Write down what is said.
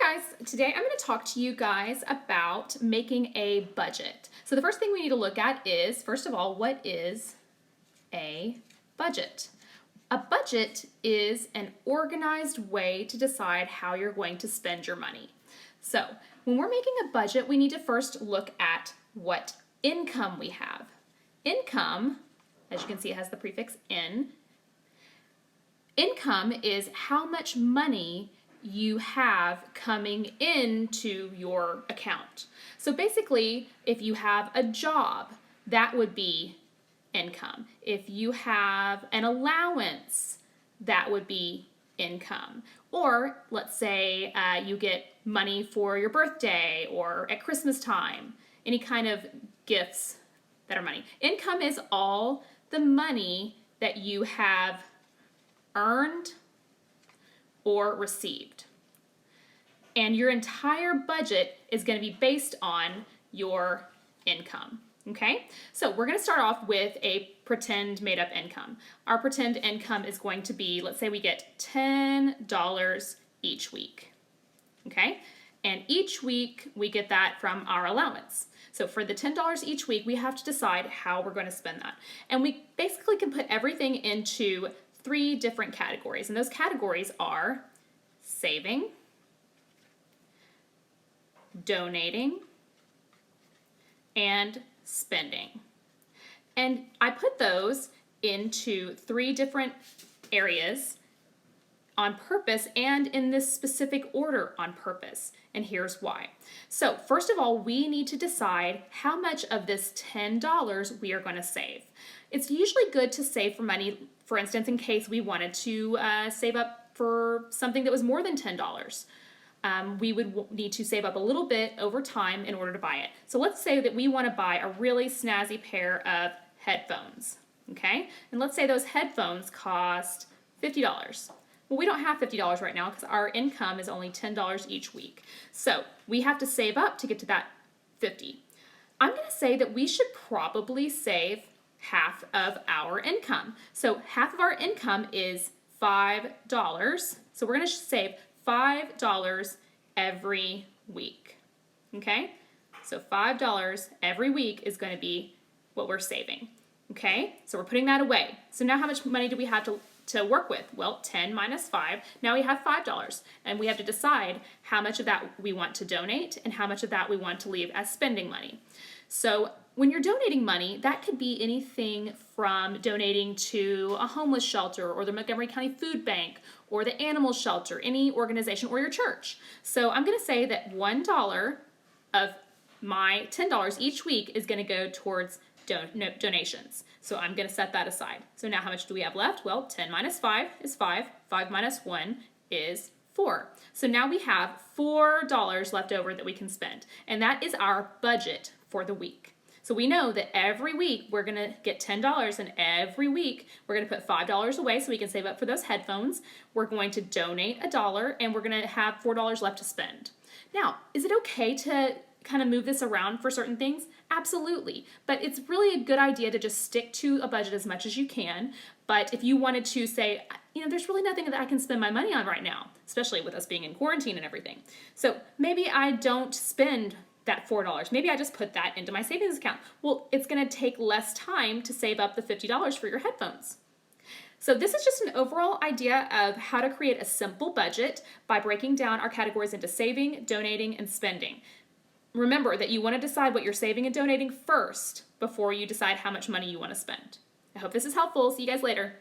Hi guys, today I'm going to talk to you guys about making a budget. So the first thing we need to look at is, first of all, what is a budget? A budget is an organized way to decide how you're going to spend your money. So when we're making a budget, we need to first look at what income we have. Income, as you can see, it has the prefix in. Income is how much money you have coming into your account. So basically, if you have a job, that would be income. If you have an allowance, that would be income. Or let's say you get money for your birthday or at Christmas time, any kind of gifts that are money. Income is all the money that you have earned or received. And your entire budget is going to be based on your income. Okay, so we're going to start off with a pretend made up income. Our pretend income is going to be, let's say we get $10 each week. Okay, and each week we get that from our allowance. So for the $10 each week, we have to decide how we're going to spend that. And we basically can put everything into 3 different categories. And those categories are saving, donating, and spending. And I put those into 3 different areas on purpose and in this specific order on purpose. And here's why. So first of all, we need to decide how much of this $10 we are going to save. It's usually good to save for money, for instance, in case we wanted to save up for something that was more than $10. We would need to save up a little bit over time in order to buy it. So let's say that we want to buy a really snazzy pair of headphones, okay? And let's say those headphones cost $50. Well, we don't have $50 right now because our income is only $10 each week. So we have to save up to get to that $50. I'm going to say that we should probably save half of our income. So half of our income is $5. So we're going to save $5 every week. Okay? So $5 every week is going to be what we're saving. Okay? So we're putting that away. So now how much money do we have to work with? Well, 10 minus 5. Now we have $5. And we have to decide how much of that we want to donate and how much of that we want to leave as spending money. So when you're donating money, that could be anything from donating to a homeless shelter or the Montgomery County Food Bank or the animal shelter, any organization, or your church. So I'm going to say that $1 of my $10 each week is going to go towards donations. So I'm going to set that aside. So now how much do we have left? Well, 10 minus 5 is 5. 5 minus 1 is 4. So now we have $4 left over that we can spend. And that is our budget for the week. So we know that every week we're going to get $10, and every week we're going to put $5 away so we can save up for those headphones. We're going to donate $1, and we're going to have $4 left to spend. Now, is it okay to kind of move this around for certain things? Absolutely. But it's really a good idea to just stick to a budget as much as you can. But if you wanted to say, you know, there's really nothing that I can spend my money on right now, especially with us being in quarantine and everything. So maybe I don't spend that $4. Maybe I just put that into my savings account. Well, it's going to take less time to save up the $50 for your headphones. So this is just an overall idea of how to create a simple budget by breaking down our categories into saving, donating, and spending. Remember that you want to decide what you're saving and donating first before you decide how much money you want to spend. I hope this is helpful. See you guys later.